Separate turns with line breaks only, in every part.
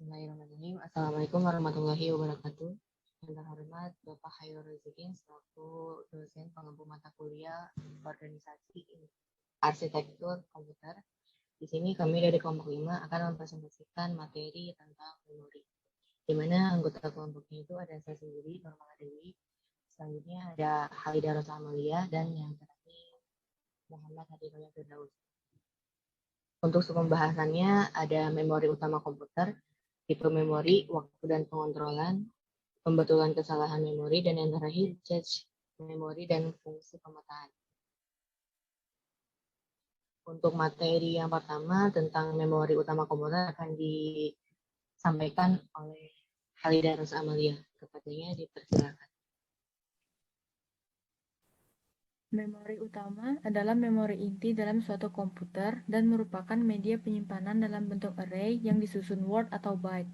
Bismillahirrahmanirrahim. Assalamualaikum warahmatullahi wabarakatuh. Yang terhormat Bapak Hairul Rezekin selaku dosen pengampu mata kuliah organisasi arsitektur komputer. Di sini kami dari kelompok 5 akan mempresentasikan materi tentang memori. Di mana anggota kelompoknya itu ada saya sendiri, Norma Dewi. Selanjutnya ada Halida Rosa Amalia dan yang terakhir Muhammad Hadiroya Firdaus. Untuk pembahasannya ada memori utama komputer, tipe memori, waktu dan pengontrolan, pembetulan kesalahan memori, dan yang terakhir cache memori dan fungsi pemetaan. Untuk materi yang pertama tentang memori utama komputer akan disampaikan oleh Halida Rosa Amalia. Kepadanya dipersilakan.
Memori utama adalah memori inti dalam suatu komputer dan merupakan media penyimpanan dalam bentuk array yang disusun word atau byte.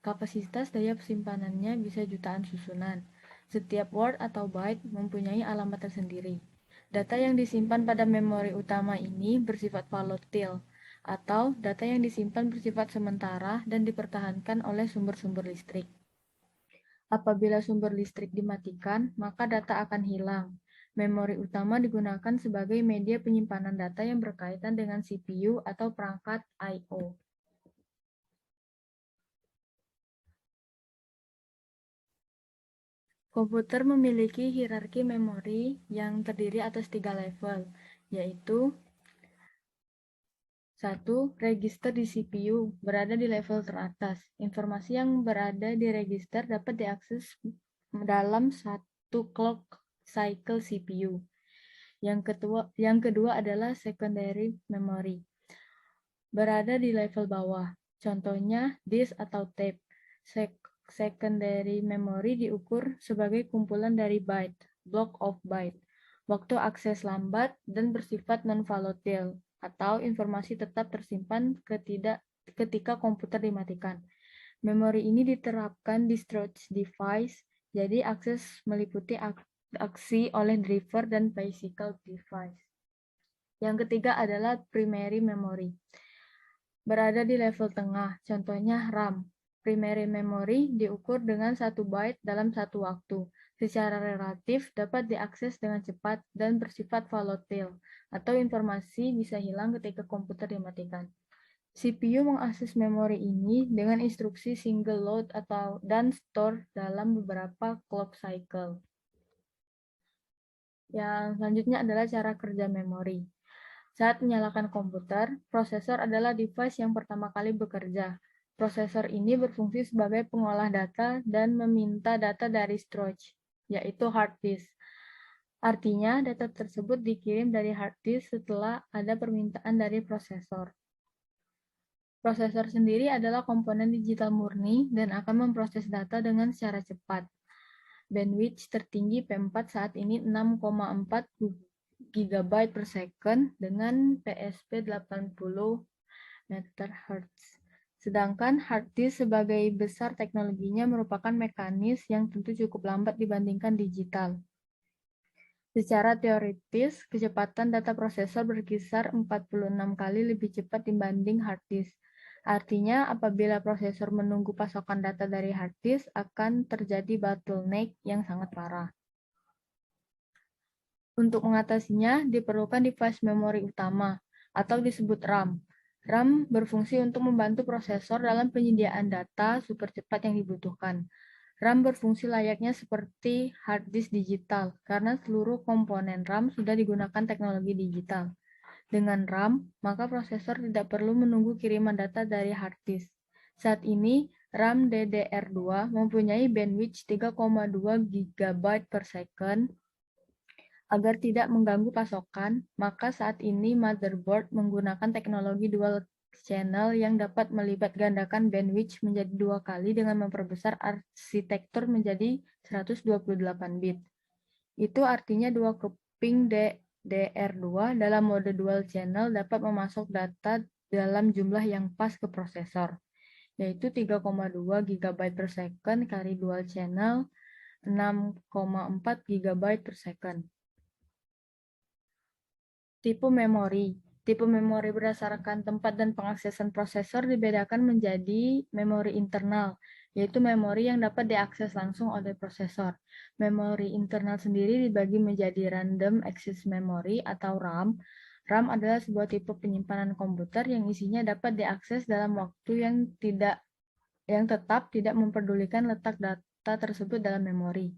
Kapasitas daya simpanannya bisa jutaan susunan. Setiap word atau byte mempunyai alamat tersendiri. Data yang disimpan pada memori utama ini bersifat volatile, atau data yang disimpan bersifat sementara dan dipertahankan oleh sumber-sumber listrik. Apabila sumber listrik dimatikan, maka data akan hilang. Memori utama digunakan sebagai media penyimpanan data yang berkaitan dengan CPU atau perangkat I/O. Komputer memiliki hierarki memori yang terdiri atas 3 level, yaitu 1. Register di CPU berada di level teratas. Informasi yang berada di register dapat diakses dalam satu clock cycle CPU. Yang kedua adalah secondary memory. Berada di level bawah. Contohnya disk atau tape. Secondary memory diukur sebagai kumpulan dari byte, block of byte. Waktu akses lambat dan bersifat non-volatile, atau informasi tetap tersimpan ketika komputer dimatikan. Memori ini diterapkan di storage device, jadi akses meliputi aksi oleh driver dan physical device. Yang ketiga adalah primary memory. Berada di level tengah, contohnya RAM. Primary memory diukur dengan 1 byte dalam satu waktu. Secara relatif dapat diakses dengan cepat dan bersifat volatile, atau informasi bisa hilang ketika komputer dimatikan. CPU mengakses memori ini dengan instruksi single load dan store dalam beberapa clock cycle. Yang selanjutnya adalah cara kerja memori. Saat menyalakan komputer, prosesor adalah device yang pertama kali bekerja. Prosesor ini berfungsi sebagai pengolah data dan meminta data dari storage, yaitu hard disk. Artinya, data tersebut dikirim dari hard disk setelah ada permintaan dari prosesor. Prosesor sendiri adalah komponen digital murni dan akan memproses data dengan secara cepat. Bandwidth tertinggi P4 saat ini 6,4 GB per second dengan PSP 80 MHz. Sedangkan hard disk sebagai besar teknologinya merupakan mekanis yang tentu cukup lambat dibandingkan digital. Secara teoritis, kecepatan data prosesor berkisar 46 kali lebih cepat dibanding hard disk. Artinya, apabila prosesor menunggu pasokan data dari hard disk, akan terjadi bottleneck yang sangat parah. Untuk mengatasinya, diperlukan device memori utama, atau disebut RAM. RAM berfungsi untuk membantu prosesor dalam penyediaan data super cepat yang dibutuhkan. RAM berfungsi layaknya seperti hard disk digital, karena seluruh komponen RAM sudah digunakan teknologi digital. Dengan RAM, maka prosesor tidak perlu menunggu kiriman data dari hard disk. Saat ini, RAM DDR2 mempunyai bandwidth 3,2 GB per second. Agar tidak mengganggu pasokan, maka saat ini motherboard menggunakan teknologi dual channel yang dapat melipat gandakan bandwidth menjadi 2 kali dengan memperbesar arsitektur menjadi 128 bit. Itu artinya 2 keping DDR2 dalam mode dual channel dapat memasok data dalam jumlah yang pas ke prosesor, yaitu 3,2 GB per second kali dual channel 6,4 GB per second. Tipe memori. Tipe memori berdasarkan tempat dan pengaksesan prosesor dibedakan menjadi memori internal, yaitu memori yang dapat diakses langsung oleh prosesor. Memori internal sendiri dibagi menjadi Random Access Memory atau RAM. RAM adalah sebuah tipe penyimpanan komputer yang isinya dapat diakses dalam waktu yang tetap tidak memperdulikan letak data tersebut dalam memori.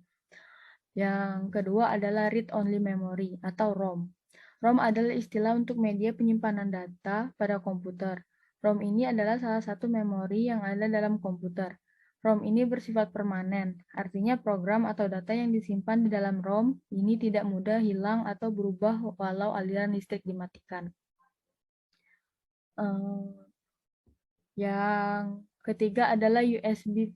Yang kedua adalah Read Only Memory atau ROM. ROM adalah istilah untuk media penyimpanan data pada komputer. ROM ini adalah salah satu memori yang ada dalam komputer. ROM ini bersifat permanen, artinya program atau data yang disimpan di dalam ROM ini tidak mudah hilang atau berubah walau aliran listrik dimatikan. Yang ketiga adalah USB.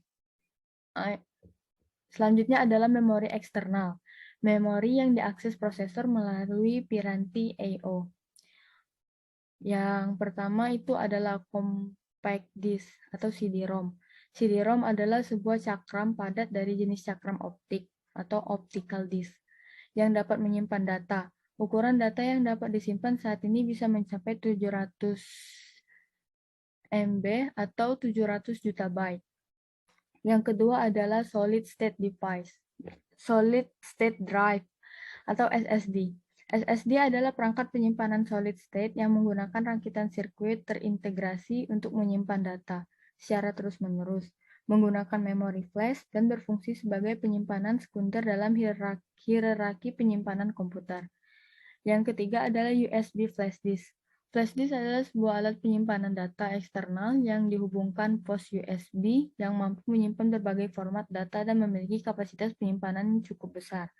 Selanjutnya adalah memori eksternal. Memori yang diakses prosesor melalui piranti I/O. Yang pertama itu adalah compact disk atau CD-ROM. CD-ROM adalah sebuah cakram padat dari jenis cakram optik atau optical disk yang dapat menyimpan data. Ukuran data yang dapat disimpan saat ini bisa mencapai 700 MB atau 700 juta byte. Yang kedua adalah solid state device, solid state drive atau SSD. SSD adalah perangkat penyimpanan solid state yang menggunakan rangkaian sirkuit terintegrasi untuk menyimpan data secara terus-menerus, menggunakan memori flash dan berfungsi sebagai penyimpanan sekunder dalam hierarki penyimpanan komputer. Yang ketiga adalah USB flash disk. Flash disk adalah sebuah alat penyimpanan data eksternal yang dihubungkan pos USB yang mampu menyimpan berbagai format data dan memiliki kapasitas penyimpanan yang cukup besar.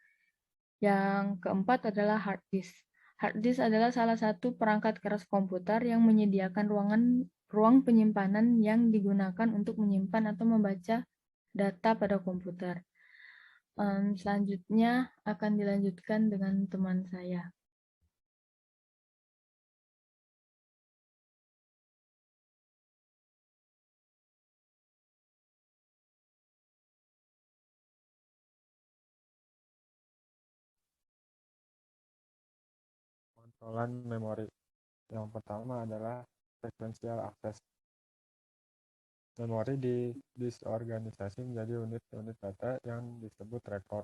Yang keempat adalah hard disk. Hard disk adalah salah satu perangkat keras komputer yang menyediakan ruang penyimpanan yang digunakan untuk menyimpan atau membaca data pada komputer. Selanjutnya akan dilanjutkan dengan teman saya.
Pengontrolan memori. Yang pertama adalah sequential access. Memori disorganisasi menjadi unit-unit data yang disebut record.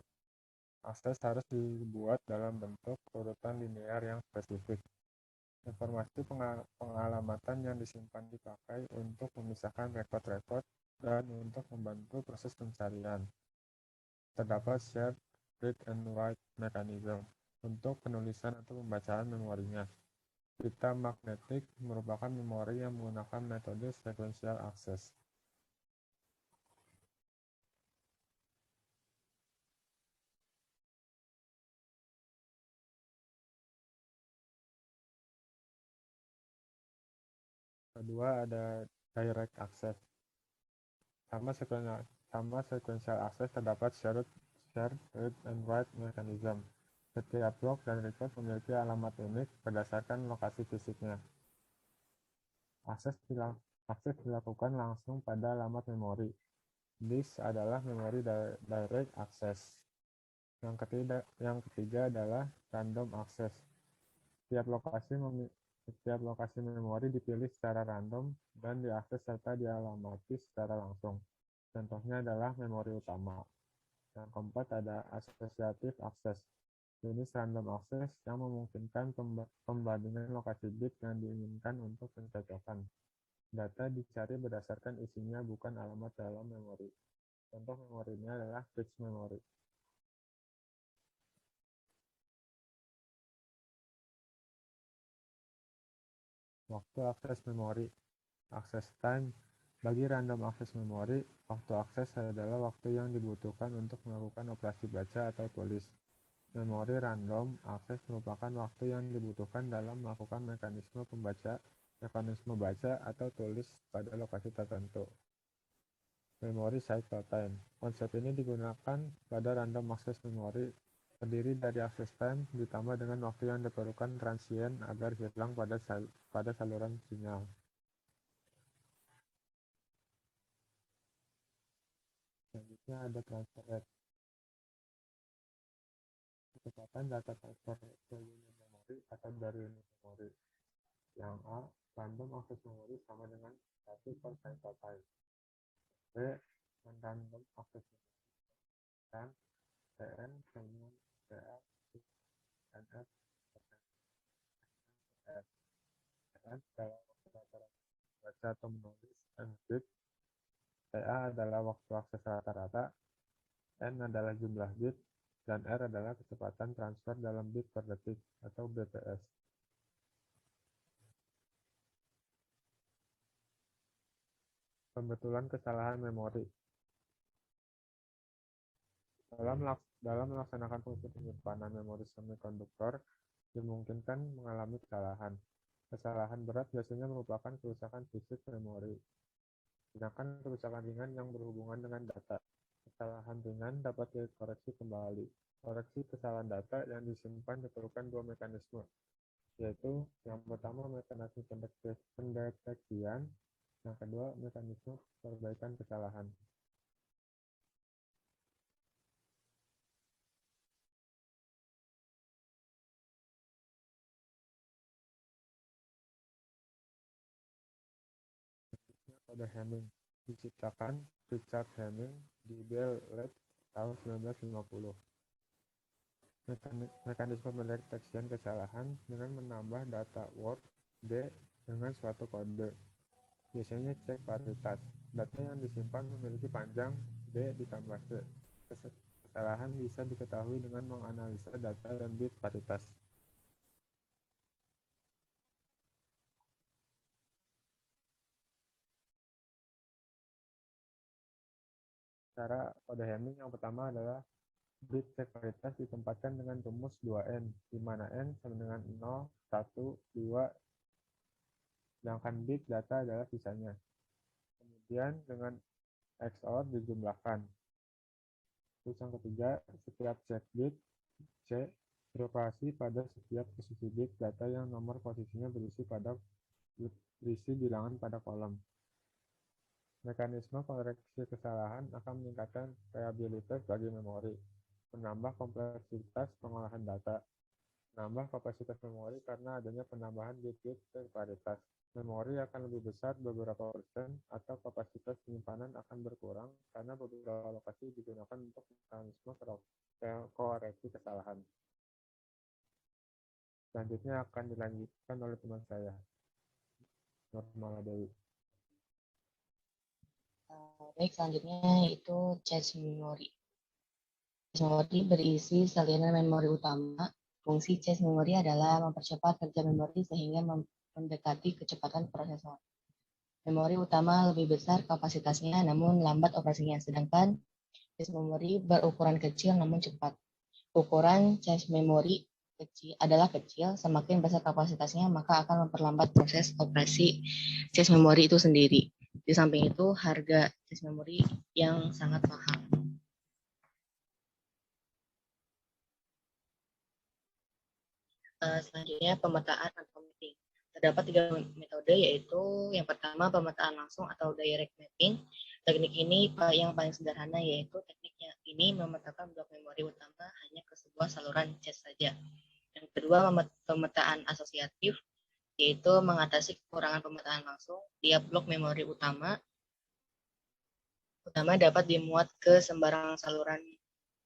Akses harus dibuat dalam bentuk urutan linear yang spesifik. Informasi pengalamatan yang disimpan dipakai untuk memisahkan rekod-rekod dan untuk membantu proses pencarian. Terdapat shared read and write mechanism untuk penulisan atau pembacaan memorinya. Pita magnetik merupakan memori yang menggunakan metode sequential access. Kedua ada direct access. Sama sequential access terdapat shared read and write mechanism. Setiap block dan record memiliki alamat unik berdasarkan lokasi fisiknya. Akses dilakukan langsung pada alamat memori. Disk adalah memori direct access. Yang ketiga adalah random access. Setiap lokasi memori dipilih secara random dan diakses serta dialamati secara langsung. Contohnya adalah memori utama. Yang keempat ada associative access. Jenis random access yang memungkinkan pembandingan lokasi bit yang diinginkan untuk pencocokan. Data dicari berdasarkan isinya bukan alamat dalam memori. Contoh memorinya adalah fixed memory. Waktu akses memori. Access time. Bagi random access memori, waktu akses adalah waktu yang dibutuhkan untuk melakukan operasi baca atau tulis. Memori random access merupakan waktu yang dibutuhkan dalam melakukan mekanisme baca atau tulis pada lokasi tertentu. Memory cycle time. Konsep ini digunakan pada random access memori, terdiri dari access time ditambah dengan waktu yang diperlukan transient agar hilang pada saluran sinyal. Selanjutnya ada transfer rate. Kecepatan data transfer ke unit memori atau dari unit memori. Yang A, random access memory sama dengan 1 per cycle time. B, random access memory dan Tn sama dengan Tf NF F. Tn dalam waktu rata-rata baca atau menulis n bit. Ta adalah waktu akses rata-rata, N adalah jumlah bit, dan R adalah kecepatan transfer dalam bit per detik atau BPS. Pembetulan kesalahan memori. Dalam melaksanakan fungsi penyimpanan memori semikonduktor, dimungkinkan mengalami kesalahan. Kesalahan berat biasanya merupakan kerusakan fisik memori, sedangkan kerusakan ringan yang berhubungan dengan data. Kesalahan ringan dapat dikoreksi kembali. Koreksi kesalahan data yang disimpan diperlukan dua mekanisme, yaitu yang pertama mekanisme pendeteksian, yang kedua mekanisme perbaikan kesalahan. Kode Hamming diciptakan Richard Hamming di Bell Labs tahun 1950. Mekanisme pendeteksian kesalahan dengan menambah data word D dengan suatu kode. Biasanya cek paritas. Data yang disimpan memiliki panjang D ditambah C. Kesalahan bisa diketahui dengan menganalisa data dan bit paritas. Cara kode Hamming yang pertama adalah bit cek paritas ditempatkan dengan rumus 2N, di mana N sama dengan 0, 1, 2, sedangkan bit data adalah sisanya. Kemudian dengan XOR dijumlahkan. Terus yang ketiga, setiap cek bit C beroperasi pada setiap posisi bit data yang nomor posisinya berisi bilangan pada kolom. Mekanisme koreksi kesalahan akan meningkatkan reliabilitas bagi memori, menambah kompleksitas pengolahan data, menambah kapasitas memori karena adanya penambahan bit-bit paritas. Memori akan lebih besar beberapa persen atau kapasitas penyimpanan akan berkurang karena beberapa lokasi digunakan untuk mekanisme koreksi kesalahan. Selanjutnya akan dilanjutkan oleh teman saya, Normala Dewi.
Baik, selanjutnya yaitu cache memory. Cache memory berisi salinan memori utama. Fungsi cache memory adalah mempercepat kerja memori sehingga mendekati kecepatan prosesor. Memori utama lebih besar kapasitasnya namun lambat operasinya, sedangkan cache memory berukuran kecil namun cepat. Ukuran cache memory adalah kecil, semakin besar kapasitasnya maka akan memperlambat proses operasi cache memory itu sendiri. Di samping itu, harga cache memory yang sangat mahal. Selanjutnya, pemetaan atau mapping. Terdapat 3 metode, yaitu yang pertama pemetaan langsung atau direct mapping. Teknik ini yang paling sederhana, yaitu tekniknya ini memetakan blok memori utama hanya ke sebuah saluran cache saja. Yang kedua, pemetaan asosiatif, yaitu mengatasi kekurangan pemetaan langsung. Tiap blok memori utama dapat dimuat ke sembarang saluran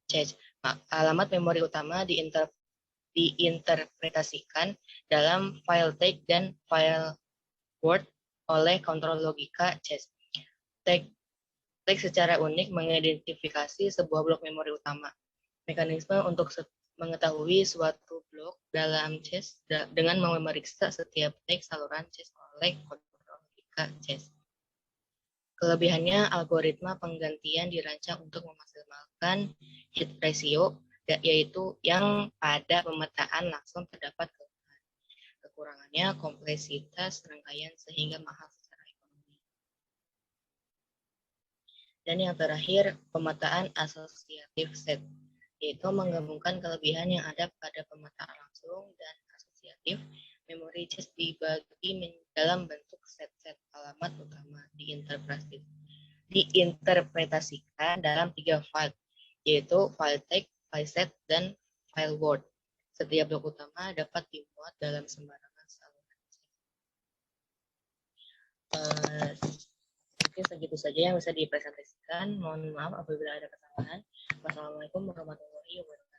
cache. Alamat memori utama diinterpretasikan dalam file take dan file word oleh kontrol logika cache. Take secara unik mengidentifikasi sebuah blok memori utama. Mekanisme untuk mengetahui suatu blok dalam cache dengan memeriksa setiap take saluran cache oleh kontrol logika cache. Kelebihannya, algoritma penggantian dirancang untuk memaksimalkan hit ratio, yaitu yang pada pemetaan langsung terdapat kelemahan. Kekurangannya, kompleksitas rangkaian sehingga mahal secara ekonomi. Dan yang terakhir, pemetaan asosiatif set, yaitu menggabungkan kelebihan yang ada pada pemetaan langsung dan asosiatif. Memori cache dibagi dalam bentuk set-set alamat utama diinterpretasikan dalam 3 file, yaitu file take, file set, dan file word. Setiap blok utama dapat dimuat dalam sembarangan saluran cache. Mungkin segitu saja yang bisa dipresentasikan. Mohon maaf apabila ada kesalahan. Wassalamualaikum warahmatullahi wabarakatuh.